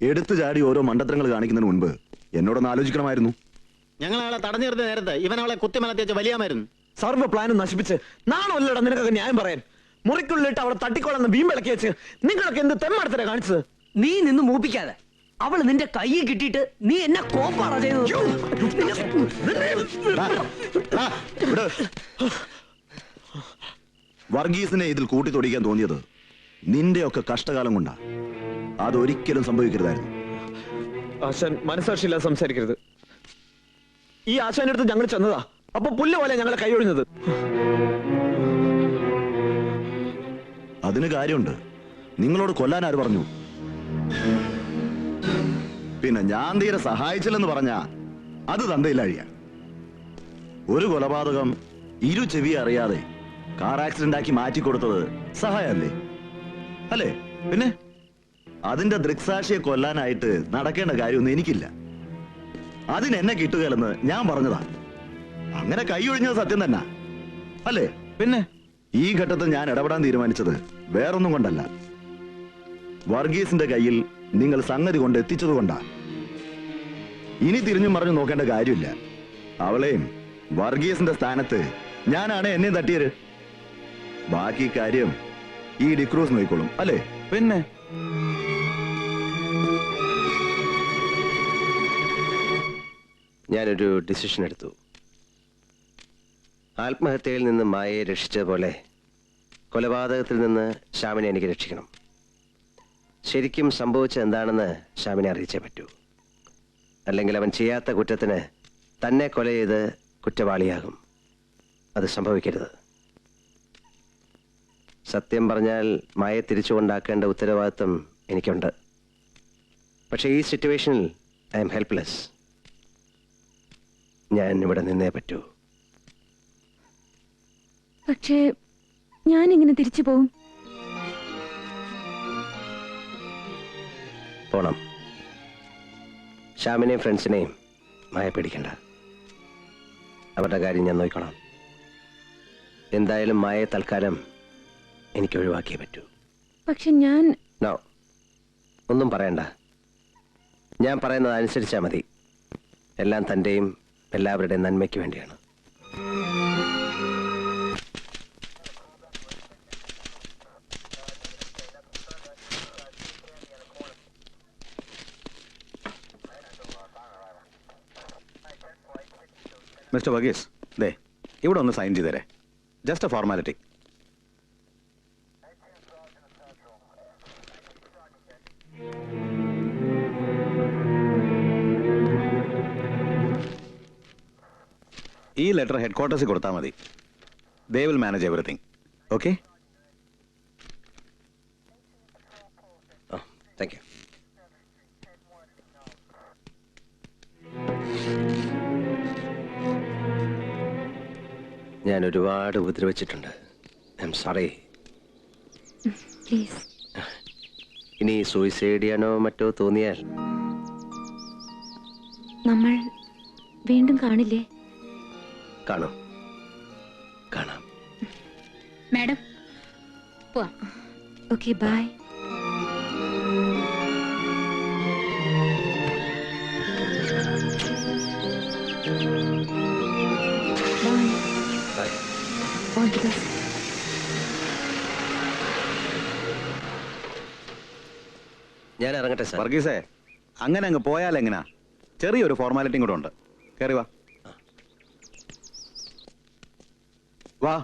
എടുത്തു ചാടി ഓരോ മണ്ടത്തരങ്ങൾ കാണിക്കുന്നതിന് മുൻപ് എന്നോടൊന്ന് ആലോചിക്കണമായിരുന്നു. ഞങ്ങൾ അവളെ തടഞ്ഞു നിർത്തിയ നേരത്തെ ഇവൻ അവളെ കുത്തിമലത്തിച്ച് വലിയാമായിരുന്നു. സർവ്വ പ്ലാനും നശിപ്പിച്ച് നാണമല്ലടാ നിനക്കൊക്കെ ന്യായം പറയാൻ. മുറിക്കുള്ളിട്ട് അവളെ തട്ടിക്കൊള്ളുന്ന വീമ്പിളക്കി വെച്ച് നിങ്ങളൊക്കെ എന്ത് തെമ്മാടത്തരാ കാണിച്ചത്? നീ നിന്ന് മൂപ്പിക്കാതെ. അവള് നിന്റെ കയ്യിൽ കിട്ടിയിട്ട് നീ എന്നെ കോപ്പാറാ ചെയ്തത്. വർഗീസിനെ ഇതിൽ കൂട്ടിത്തൊടിക്കാൻ തോന്നിയത് നിന്റെയൊക്കെ കഷ്ടകാലം കൊണ്ടാ. അതൊരിക്കലും സംഭവിക്കരുതായിരുന്നു. ആശാൻ മനസാക്ഷിയില്ലാതെ സംസാരിക്കരുത്. ഈ ആശാന്റെ അടുത്ത് ഞങ്ങൾ ചെന്നതാ. അപ്പൊ പുല്ല് പോലെ ഞങ്ങളെ കൈയൊഴിഞ്ഞത്. അതിന് കാര്യമുണ്ട്. നിങ്ങളോട് കൊല്ലാൻ ആര് പറഞ്ഞു? പിന്നെ ഞാൻ തീരെ സഹായിച്ചില്ലെന്ന് പറഞ്ഞാ അത് തന്തയിലഴിയ. ഒരു കൊലപാതകം ഇരു ചെവി അറിയാതെ കാർ ആക്സിഡന്റ് ആക്കി മാറ്റിക്കൊടുത്തത് സഹായല്ലേ? അല്ലേ? പിന്നെ അതിന്റെ ദൃക്സാക്ഷിയെ കൊല്ലാനായിട്ട് നടക്കേണ്ട കാര്യമൊന്നും എനിക്കില്ല. അതിനെന്നെ കിട്ടുകയല്ലെന്ന് ഞാൻ പറഞ്ഞതാ. അങ്ങനെ കൈയൊഴിഞ്ഞത് സത്യം തന്നെ അല്ലേ? പിന്നെ ഈ ഘട്ടത്തിൽ ഞാൻ ഇടപെടാൻ തീരുമാനിച്ചത് വേറൊന്നും കൊണ്ടല്ല. വർഗീസിന്റെ കയ്യിൽ നിങ്ങൾ സംഗതി കൊണ്ട് എത്തിച്ചത് കൊണ്ടാ. ഇനി തിരിഞ്ഞും മറിഞ്ഞു നോക്കേണ്ട കാര്യമില്ല. അവളെയും വർഗീസിന്റെ സ്ഥാനത്ത് ഞാനാണ് എന്നെയും തട്ടിയത്. ബാക്കി കാര്യം ഈ ഡിക്രൂസ് നോക്കിക്കോളും അല്ലേ? പിന്നെ ഞാനൊരു ഡിസിഷൻ എടുത്തു. ആത്മഹത്യയിൽ നിന്ന് മായയെ രക്ഷിച്ച പോലെ കൊലപാതകത്തിൽ നിന്ന് ശ്യാമിനെ എനിക്ക് രക്ഷിക്കണം. ശരിക്കും സംഭവിച്ചത് എന്താണെന്ന് ശ്യാമിനെ അറിയിച്ചേ പറ്റൂ. അല്ലെങ്കിൽ അവൻ ചെയ്യാത്ത കുറ്റത്തിന് തന്നെ കൊല ചെയ്ത് കുറ്റവാളിയാകും. അത് സംഭവിക്കരുത്. സത്യം പറഞ്ഞാൽ മായയെ തിരിച്ചുകൊണ്ടാക്കേണ്ട ഉത്തരവാദിത്വം എനിക്കുണ്ട്. പക്ഷേ ഈ സിറ്റുവേഷനിൽ ഐ എം ഹെൽപ്ലെസ്. ഞാൻ ഇവിടെ നിന്നേ പറ്റൂ. പക്ഷേ ഞാൻ ഇങ്ങനെ തിരിച്ചു പോവും. പോണം. ശ്യാമിനെയും ഫ്രണ്ട്സിനെയും മായ പേടിക്കണ്ട. അവരുടെ കാര്യം ഞാൻ നോക്കണം. എന്തായാലും മായയെ തൽക്കാലം എനിക്ക് ഒഴിവാക്കിയേ പറ്റൂ. പക്ഷെ ഞാൻ നോ, ഒന്നും പറയണ്ട. ഞാൻ പറയുന്നത് അനുസരിച്ചാൽ മതി. എല്ലാം തൻ്റെയും എല്ലാവരുടെയും നന്മയ്ക്ക് വേണ്ടിയാണ്. മിസ്റ്റർ വർഗീസ്, ദേ ഇവിടെ ഒന്ന് സൈൻ ചെയ്തേരെ. Just a formality. ഈ ലെറ്റർ ഹെഡ് ക്വാർട്ടേഴ്സിൽ കൊടുത്താൽ മതി. They will manage everything. Okay? Thank you. ഞാൻ ഒരുപാട് ഉപദ്രവിച്ചിട്ടുണ്ട്. I am sorry. പ്ലീസ്. ഇനി സൂയിസൈഡ് ചെയ്യാനോ മറ്റോ തോന്നിയാൽ നമ്മൾ വീണ്ടും കാണില്ലേ? കാണും. കാണാം. മാഡം പോവാം. Okay, bye. All the best. ഞാൻ ഇറങ്ങട്ടെ സാർ. വർഗീസേ, അങ്ങനെ അങ്ങ് പോയാൽ എങ്ങനാ? ചെറിയൊരു ഫോർമാലിറ്റിയും കൂടെ ഉണ്ട്. കയറി വാ. വാ.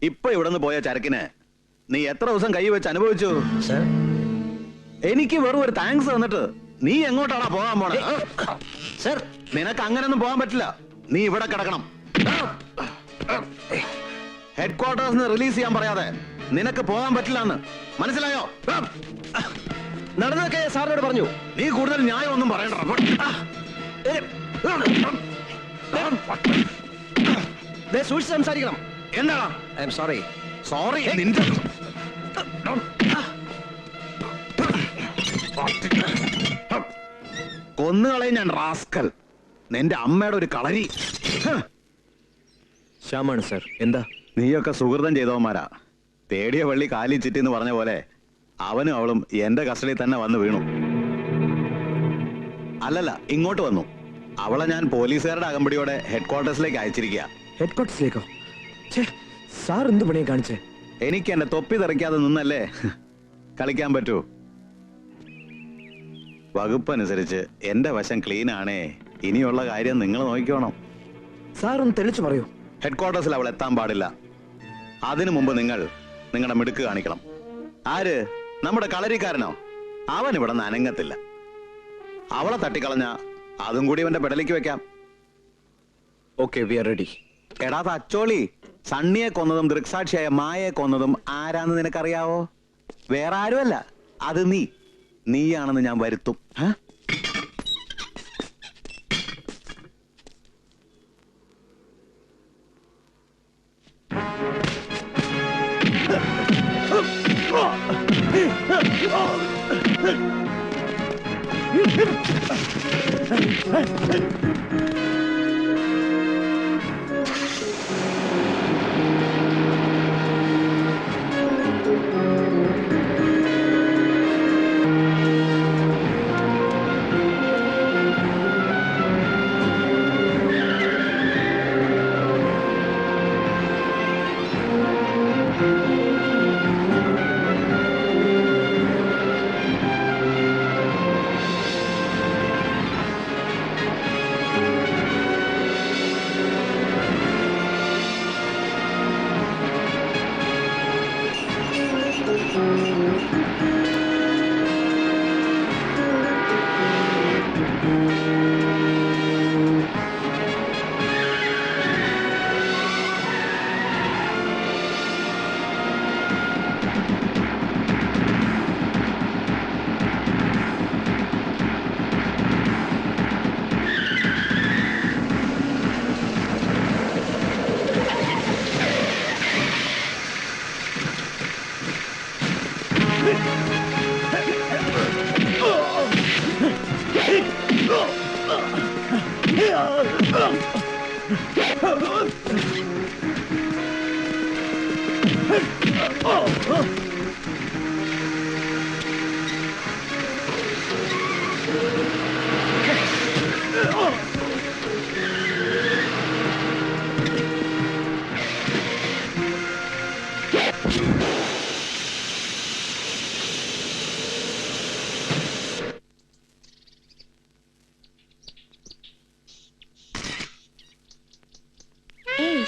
ഇപ്പൊ ഇവിടെ നിന്ന് പോയ ചരക്കിന് നീ എത്ര ദിവസം കൈ വെച്ച് അനുഭവിച്ചു? സാർ, എനിക്ക് വെറും ഒരു താങ്ക്സ് തന്നിട്ട് നീ എങ്ങോട്ടാണോ പോകാൻ പോണേ? സാർ, നിനക്ക് അങ്ങനെയൊന്നും പോകാൻ പറ്റില്ല. നീ ഇവിടെ കിടക്കണം. ഹെഡ് ക്വാർട്ടേഴ്സിന് റിലീസ് ചെയ്യാൻ പറയാതെ നിനക്ക് പോകാൻ പറ്റില്ല എന്ന് മനസ്സിലായോ? നടന്നൊക്കെ സാറിനോട് പറഞ്ഞു. നീ കൂടുതൽ ന്യായം ഒന്നും പറയണ്ട. സൂക്ഷിച്ച് സംസാരിക്കണം. എന്താടാ? I am sorry. സോറി നിന്റെ കൊന്നുകളയും ഞാൻ റാസ്കൽ. നിന്റെ അമ്മയുടെ ഒരു കളരി. ശ്യാമാണ് സാർ. എന്താ? നീയൊക്കെ സുഹൃതം ചെയ്തവന്മാരാ. തേടിയ വള്ളി കാലി ചിറ്റി എന്ന് പറഞ്ഞ പോലെ അവനും അവളും എന്റെ കസ്റ്റഡിയിൽ തന്നെ വന്ന് വീണു. അല്ലല്ല, ഇങ്ങോട്ട് വന്നു. അവളെ ഞാൻ പോലീസുകാരുടെ അകമ്പടിയോടെ ഹെഡ് ക്വാർട്ടേഴ്സിലേക്ക് അയച്ചിരിക്കുക. ഹെഡ് ക്വാർട്ടേഴ്സിലേക്കോ? സാർ എന്ത് പണിയാ കാണിച്ചേ? എനിക്ക് എന്നെ തൊപ്പി തെറിക്കാതെ നിന്നല്ലേ കളിക്കാൻ പറ്റൂ. വകുപ്പനുസരിച്ച് എന്റെ വശം ക്ലീൻ ആണേ. ഇനിയുള്ള കാര്യം നിങ്ങൾ നോക്കിക്കോണം. സാർ ഒന്ന് തെളിച്ചു പറയൂ. ഹെഡ് ക്വാർട്ടേഴ്സിൽ അവൾ എത്താൻ പാടില്ല. അതിനു മുമ്പ് നിങ്ങൾ നിങ്ങളുടെ മിടുക്ക് കാണിക്കണം. ആര്? നമ്മുടെ കളരിക്കാരനോ? അവൻ ഇവിടെ നനങ്ങത്തില്ല. അവളെ തട്ടിക്കളഞ്ഞ അതും കൂടി അവന്റെ പെടലേക്ക് വെക്കാം. Okay, we are ready. എടാ തച്ചോളി, സണ്ണിയെ കൊന്നതും ദൃക്സാക്ഷിയായ മായയെ കൊന്നതും ആരാന്ന് നിനക്കറിയാവോ? വേറെ ആരുമല്ല, അത് നീയാണെന്ന് ഞാൻ വരുത്തും.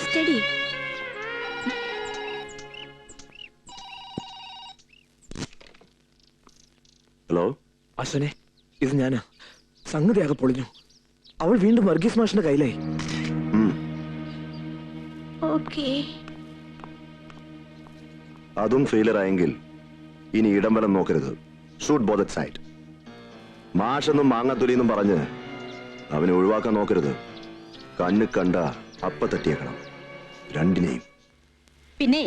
സ്റ്റഡി. ഹലോ അശ്വനെ, ഇത് ഞാനാ. സംഗതിയാകെ പൊളിഞ്ഞു. അവൾ വീണ്ടും വർഗീസ് മാഷിന്റെ കയ്യിലായി. ഓക്കേ. അതും ഫെയിലർ ആയെങ്കിൽ ഇനി ഇടംബലം നോക്കരുത്. Shoot both side. മാഷെന്നും മാങ്ങാത്തൊലിയെന്നും പറഞ്ഞ് അവനെ ഒഴിവാക്കാൻ നോക്കരുത്. കണ്ണ് കണ്ട അപ്പ തട്ടിയേക്കണം രണ്ടിനെയും. പിന്നെ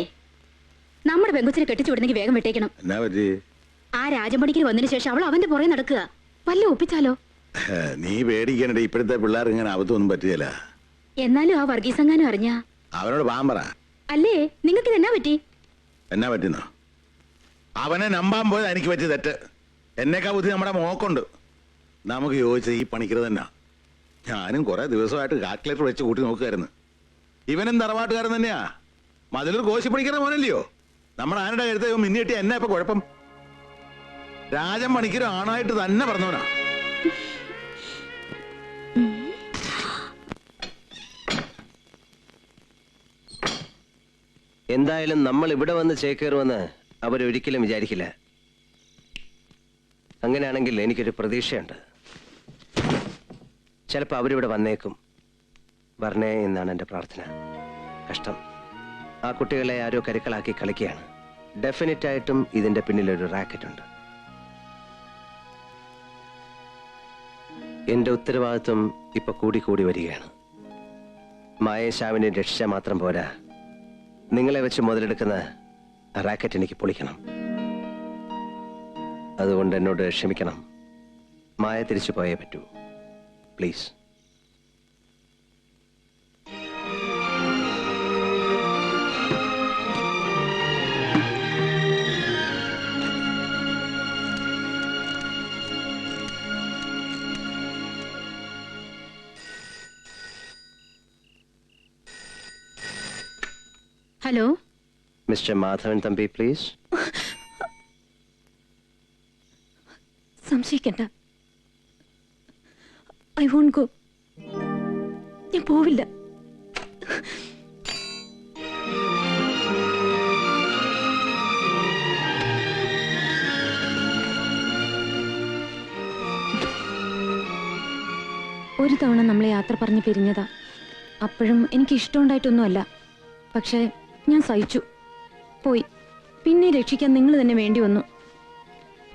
നമ്മുടെ പെങ്കുച്ചിനെ കെട്ടിച്ചു വിടുന്നെങ്കിൽ വേഗം വിട്ടേക്കണം. എന്നാ പറ്റി? ആ രാജമണിക്ക് വന്നതിന് ശേഷം അവൾ അവന്റെ പുറകെ നടക്കുക. വല്ല ഒപ്പിച്ചാലോ? നീ പേടിക്കണ്ടേ, ഇപ്പോഴത്തെ പിള്ളേർ ഇങ്ങനെ അബദ്ധമൊന്നും പറ്റിയല്ല. എന്നാലും ആ വർഗീസങ്ങാനും അറിഞ്ഞ അവനോട് പാമ്പറ. അല്ലേ? നിങ്ങൾക്ക് ഇതെന്നാ പറ്റി? എന്നാ പറ്റുന്നോ? അവനെ നമ്പാൻ പോയത് എനിക്ക് പറ്റിയ തെറ്റ്. എന്നേക്കാ ബുദ്ധി നമ്മുടെ മോക്കുണ്ട്. നമുക്ക് യോജിച്ചത് ഈ പണിക്കര് തന്നെ. ഞാനും കുറെ ദിവസമായിട്ട് കാൽക്കുലേറ്റർ വെച്ച് കൂട്ടി നോക്കുമായിരുന്നു. ഇവനും തറവാട്ടുകാരൻ തന്നെയാ. മതിലൊരു കോശി പണിക്കരുടെ മോനല്ലയോ? നമ്മുടെ ആനയുടെ കഴുത്ത മിന്നിട്ടി എന്നാ ഇപ്പൊ കുഴപ്പം? രാജൻ പണിക്കരും ആണായിട്ട് തന്നെ പറഞ്ഞവനാ. എന്തായാലും നമ്മൾ ഇവിടെ വന്ന് ചേക്കേറുമെന്ന് അവരൊരിക്കലും വിചാരിക്കില്ല. അങ്ങനെയാണെങ്കിൽ എനിക്കൊരു പ്രതീക്ഷയുണ്ട്. ചിലപ്പോൾ അവരിവിടെ വന്നേക്കും. വരണേ എന്നാണ് എൻ്റെ പ്രാർത്ഥന. കഷ്ടം, ആ കുട്ടികളെ ആരോ കരുക്കളാക്കി കളിക്കുകയാണ്. ഡെഫിനറ്റായിട്ടും ഇതിന്റെ പിന്നിലൊരു റാക്കറ്റ് ഉണ്ട്. എന്റെ ഉത്തരവാദിത്വം ഇപ്പൊ കൂടി വരികയാണ്. മായേശാവിനെ രക്ഷിച്ചാൽ മാത്രം പോരാ, നിങ്ങളെ വെച്ച് മുതലെടുക്കുന്ന റാക്കറ്റ് എനിക്ക് പൊളിക്കണം. അതുകൊണ്ട് എന്നോട് ക്ഷമിക്കണം. മായ തിരിച്ചു പോയേ പറ്റൂ. Please. Hello mister Madhavan Thampi please. സംശയിക്കണ്ട. I won't go. ഞാൻ പോവില്ല. ഒരു തവണ നമ്മളെ യാത്ര പറഞ്ഞ് പിരിഞ്ഞതാ. അപ്പോഴും എനിക്ക് ഇഷ്ടമുണ്ടായിട്ടൊന്നുമല്ല. പക്ഷേ ഞാൻ സഹിച്ചു. പോയി. പിന്നെ രക്ഷിക്കാൻ നിങ്ങൾ തന്നെ വേണ്ടി വന്നു.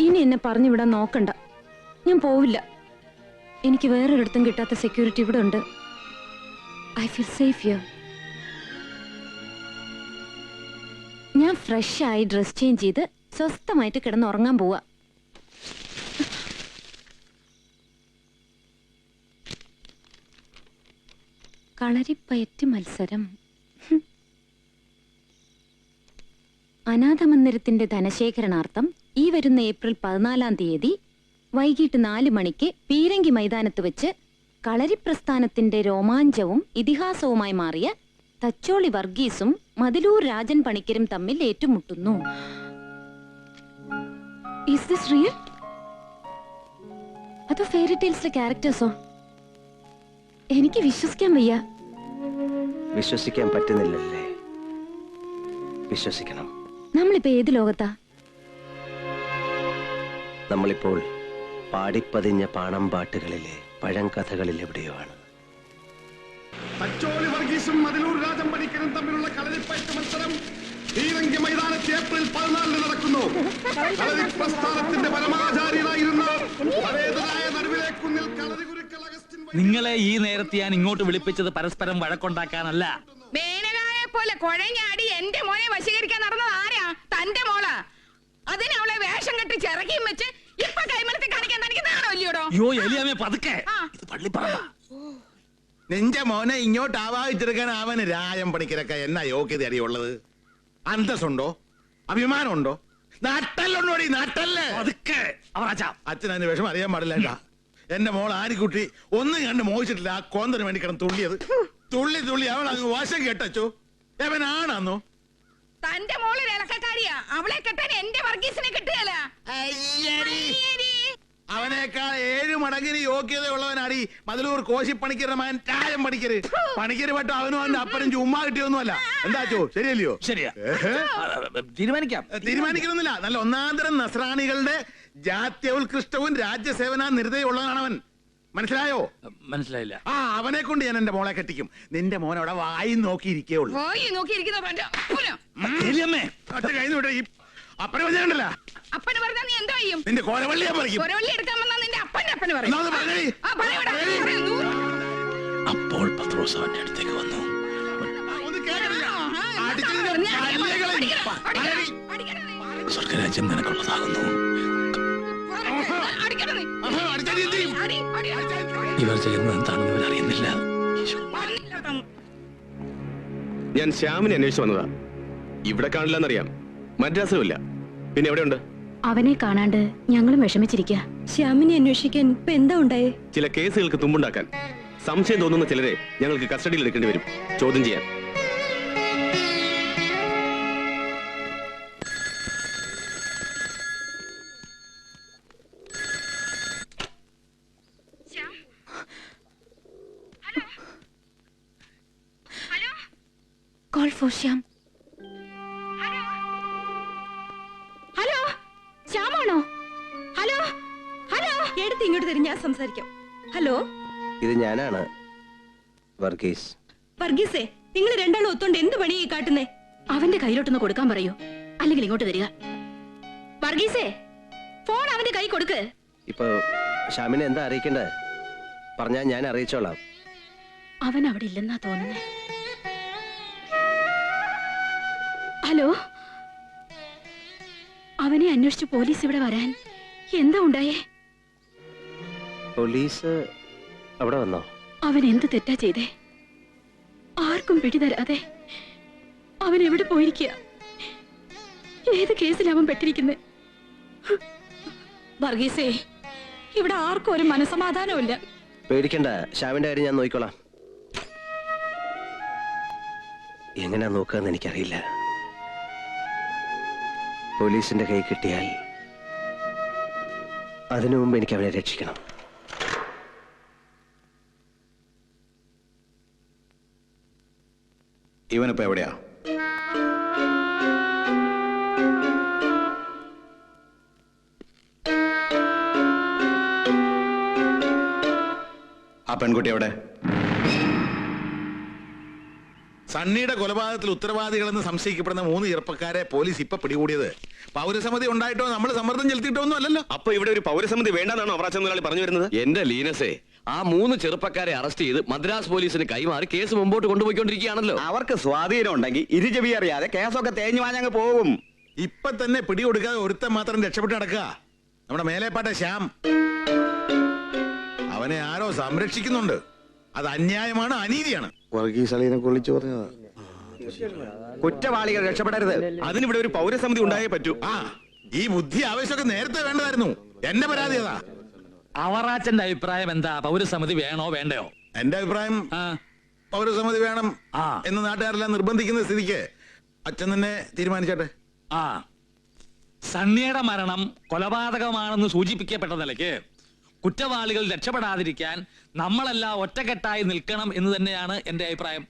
ഇനി എന്നെ പറഞ്ഞു വിടാൻ നോക്കണ്ട. ഞാൻ പോവില്ല. എനിക്ക് വേറൊരിടത്തും കിട്ടാത്ത സെക്യൂരിറ്റി ഇവിടെ ഉണ്ട്. I feel safe here. ഞാൻ ഫ്രഷ് ആയി ഡ്രസ് ചേഞ്ച് ചെയ്ത് സ്വസ്ഥമായിട്ട് കിടന്ന് ഉറങ്ങാൻ പോവാ. കളരിപ്പയറ്റ് മത്സരം. അനാഥമന്ദിരത്തിന്റെ ധനശേഖരണാർത്ഥം ഈ വരുന്ന ഏപ്രിൽ 14-ാം തീയതി വൈകിട്ട് 4 മണിക്ക് പീരങ്കി മൈതാനത്ത് വെച്ച് കളരിപ്രസ്ഥാനത്തിന്റെ രോമാഞ്ചവും ഇതിഹാസവുമായി മാറിയ തച്ചോളി വർഗീസും മതിലൂർ രാജൻ പണിക്കരും തമ്മിൽ ഏറ്റുമുട്ടുന്നു. Is this real? അതോ ഫെയറി ടെയിൽസിലെ ക്യാരക്ടേഴ്സോ? എനിക്ക് വിശ്വസിക്കാൻ വയ്യ. വിശ്വസിക്കാൻ പറ്റുന്നില്ലല്ലേ? വിശ്വസിക്കണം. നമ്മളിപ്പോ ഏത് ലോകത്താ? നമ്മളിപ്പോൾ പാടിപ്പതിഞ്ഞ പാണം പാട്ടുകളിലെ പഴങ്കഥകളിൽ എവിടെയോ ആണ്. തച്ചോളി വർഗീസും മതിലൂർ രാജൻ പണിക്കരും തമ്മിലുള്ള കളരിപ്പയറ്റ് മത്സരം പീരങ്കി മൈതാനത്ത് ഏപ്രിൽ 14 നടക്കുന്നു. കളരി പ്രസ്ഥാനത്തിന്റെ പരമാചാര്യനായിരുന്ന പരേതനായ നടുവിലേക്കുന്നിൽ കളരി ഗുരുക്കൾ അഗസ്റ്റിൻ നിങ്ങളെ ഈ നേരത്തെ ഞാൻ ഇങ്ങോട്ട് വിളിപ്പിച്ചത് പരസ്പരം വഴക്കുണ്ടാക്കാനല്ല. മേനകായെ പോലെ കുഴഞ്ഞാടി എന്റെ മോനെ വശീകരിക്കാൻ നടന്നത് ആരാ? തന്റെ മോളാ. അതിന് അവളെ വേഷം കെട്ടി ചിറകിയും വെച്ച് ഇപ്പൊ കൈമലത്തെ കാണിക്കാൻ തനിക്കുന്നതാണോ ഇല്ലയോടോ? അയ്യോ എലിയാമേ പതുക്കെ. ഇത് പള്ളിപ്പറമ്പ. നിന്റെ മോനെ ഇങ്ങോട്ട് ആവാഹിച്ചെടുക്കാൻ അവന് രാജൻ പണിക്കരൊക്കെ എന്നാ യോഗ്യത അടിയുള്ളത്? അന്തസ്സുണ്ടോ? അഭിമാനമുണ്ടോ? നാട്ടല്ലുണ്ടോടി? നാട്ടല്ലേ? പതുക്കെ. അച്ഛൻ അതിന് വിഷമം അറിയാൻ പാടില്ല. എന്റെ മോൾ ആരിക്കുട്ടി ഒന്നും കണ്ട് മോഹിച്ചിട്ടില്ല. ആ കോന്തന് വേണ്ടി കിടന്ന് തുള്ളിയത്. തുള്ളി അവൾ അങ്ങ് വശം കേട്ടു. എവനാണെന്നോ? തന്റെ മോളൊരു ഇളക്കക്കാരിയാ. അവളെ കെട്ടാൻ എന്റെ വർഗീസിനെ കിട്ടുകയല്ല. അവനേക്കാൾ 7 മടങ്ങിന് യോഗ്യതയുള്ളവനാടി മതിലൂർ കോശിപ്പണിക്കരുടെ മകൻ രാജൻ പണിക്കര്. പണിക്കര് പട്ടോ അവനും അവന്റെ അപ്പനും ചുമ്മാ കിട്ടിയൊന്നുമല്ല. എന്താച്ചോ? ശരിയല്ലയോ? ശരിയാ. തീരുമാനിക്കണമെന്നില്ല. നല്ല ഒന്നാന്തരം നസ്രാണികളുടെ ജാത്യോത്കൃഷ്ടവും രാജ്യസേവന നിർദ്ദയുള്ളവനാണ് അവൻ. മനസ്സിലായോ? മനസ്സിലായില്ല. അവനെ കൊണ്ട് ഞാൻ എന്റെ മോളെ കെട്ടിക്കും. നിന്റെ മോൻ അവിടെ വായി നോക്കിയിരിക്കേയുള്ളൂ. അപ്പനെ പറഞ്ഞിട്ടുണ്ടല്ല. അപ്പന് പറഞ്ഞാ നീ എന്തോ ചെയ്യും? നിന്റെ കോരവള്ളി ഞാൻ പറിക്കും. കൊരവള്ളി എടുക്കാൻ വന്നാ നിന്റെ അപ്പന്റെ അപ്പന് പറയും. അപ്പോൾ പത്രോസ് അവന്റെ അടുത്തേക്ക് വന്നു. സ്വർഗരാജ്യം നിനക്കുള്ളതാകുന്നു. ഇവർ ചെയ്യുന്നത് എന്താണെന്ന് ഇവർ അറിയുന്നില്ല. ഞാൻ ശ്യാമിനെ അന്വേഷിച്ചു വന്നതാ. ഇവിടെ കാണില്ലെന്നറിയാം. മദ്രാസിലുമില്ല. പിന്നെ എവിടെയുണ്ട്? അവനെ കാണാണ്ട് ഞങ്ങളും വിഷമിച്ചിരിക്കുക. ശ്യാമിനെ അന്വേഷിക്കാൻ ഇപ്പൊ എന്താ ഉണ്ടായേ? ചില കേസുകൾക്ക് തുമ്പുണ്ടാക്കാൻ സംശയം തോന്നുന്ന ചിലരെ ഞങ്ങൾക്ക് കസ്റ്റഡിയിൽ എടുക്കേണ്ടി വരും, ചോദ്യം ചെയ്യാൻ. Call for Shyam. ഹലോ, ശ്യാമാണോ? ഹലോ ഹലോ, എടുത്ത് ഇങ്ങോട്ട് തരും, ഞാൻ സംസാരിക്കാം. ഹലോ, ഇത് ഞാനാണ് വർഗീസ്. വർഗീസേ, നിങ്ങൾ രണ്ടാളും ഒത്തോണ്ട് എന്ത് പണിയായി കാട്ടുന്നേ? അവന്റെ കയ്യിലോട്ടൊന്ന് കൊടുക്കാൻ പറയൂ, അല്ലെങ്കിൽ ഇങ്ങോട്ട് തരിക. വർഗീസേ, ഫോൺ അവന്റെ കൈ കൊടുക്ക്. ഇപ്പൊ ഷാമിനെ എന്താ അറിയിക്കണ്ടേ? പറഞ്ഞാ ഞാൻ അറിയിച്ചോളാം. അവൻ അവിടെ ഇല്ലെന്നാ തോന്നുന്നേ. ഹലോ, അവനെ അന്വേഷിച്ച് പോലീസ് ഇവിടെ വരാൻ എന്താ ഉണ്ടായേ? പോലീസ് അവിടെ വന്നോ? അവൻ എന്ത് തെറ്റാ ചെയ്തേ? ആർക്കും പിടിതരാതെ അവൻ എവിടെ പോയിരിക്കുക? ഏത് കേസിലാവൻ പെട്ടിരിക്കുന്നേ? വർഗീസേ, ഇവിടെ ആർക്കും ഒരു മനസമാധാനമില്ല. പേടിക്കണ്ട, ഷാമിന്റെ കാര്യം ഞാൻ നോക്കിക്കോളാം. എങ്ങനെയാ നോക്കാന്ന് എനിക്കറിയില്ല. പോലീസിന്റെ കൈ കിട്ടിയാൽ അതിനു മുമ്പ് എനിക്ക് അവനെ രക്ഷിക്കണം. ഇവനിപ്പോ എവിടെയാ? ആ പെൺകുട്ടി എവിടെ? സണ്ണിയുടെ കൊലപാതകത്തിൽ ഉത്തരവാദികളെന്ന് സംശയിക്കപ്പെടുന്ന 3 ചെറുപ്പക്കാരെ പോലീസ് ഇപ്പൊ പിടികൂടിയത് പൗരസമിതി ഉണ്ടായിട്ടോ നമ്മൾ സമ്മർദ്ദം ചെലുത്തിയിട്ടോ ഒന്നും അല്ലല്ലോ. അപ്പൊ ഇവിടെ ഒരു പൗരസമിതി വേണ്ടെന്നാണോ അവറാച്ച മുതലാളി പറഞ്ഞു വരുന്നത്? എന്റെ ലീനസേ, ആ 3 ചെറുപ്പക്കാരെ അറസ്റ്റ് ചെയ്ത് മദ്രാസ് പോലീസിന് കൈമാറി കേസ് മുമ്പോട്ട് കൊണ്ടുപോയിക്കൊണ്ടിരിക്കുകയാണല്ലോ. അവർക്ക് സ്വാധീനം ഉണ്ടെങ്കിൽ ഇരുചെവി അറിയാതെ കേസൊക്കെ തേഞ്ഞു വാഞ്ഞങ്ങ് പോകും. ഇപ്പൊ തന്നെ പിടികൊടുക്കാതെ ഒരുത്തൻ മാത്രം രക്ഷപ്പെട്ട് നടക്കുക. നമ്മുടെ മേലേപ്പാട്ട ശ്യാം. അവനെ ആരോ സംരക്ഷിക്കുന്നുണ്ട്. അത് അന്യായമാണ്, അനീതിയാണ്. വർഗീസ് അളിയനെ കൊള്ളിച്ചു പറഞ്ഞതാ. കുറ്റവാളികൾ രക്ഷപ്പെടരുത്. അതിനിവിടെ ഒരു പൗരസമിതി ഉണ്ടായേ പറ്റൂ. ആ, ഈ ബുദ്ധി ആവേശമൊക്കെ നേരത്തെ വേണ്ടതായിരുന്നു. എന്റെ പരാതി അതാ. അവറാച്ചന്റെ അഭിപ്രായം എന്താ? പൗരസമിതി വേണോ വേണ്ടയോ? എന്റെ അഭിപ്രായം ആ, പൗരസമിതി വേണം ആ. എന്ന് നാട്ടുകാരെല്ലാം നിർബന്ധിക്കുന്ന സ്ഥിതിക്ക് അച്ഛൻ തന്നെ തീരുമാനിച്ചോട്ടെ. ആ, സണ്ണിയുടെ മരണം കൊലപാതകമാണെന്ന് സൂചിപ്പിക്കപ്പെട്ട നിലയ്ക്ക് കുറ്റവാളികൾ രക്ഷപ്പെടാതിരിക്കാൻ നമ്മളെല്ലാം ഒറ്റക്കെട്ടായി നിൽക്കണം എന്ന് തന്നെയാണ് എന്റെ അഭിപ്രായം.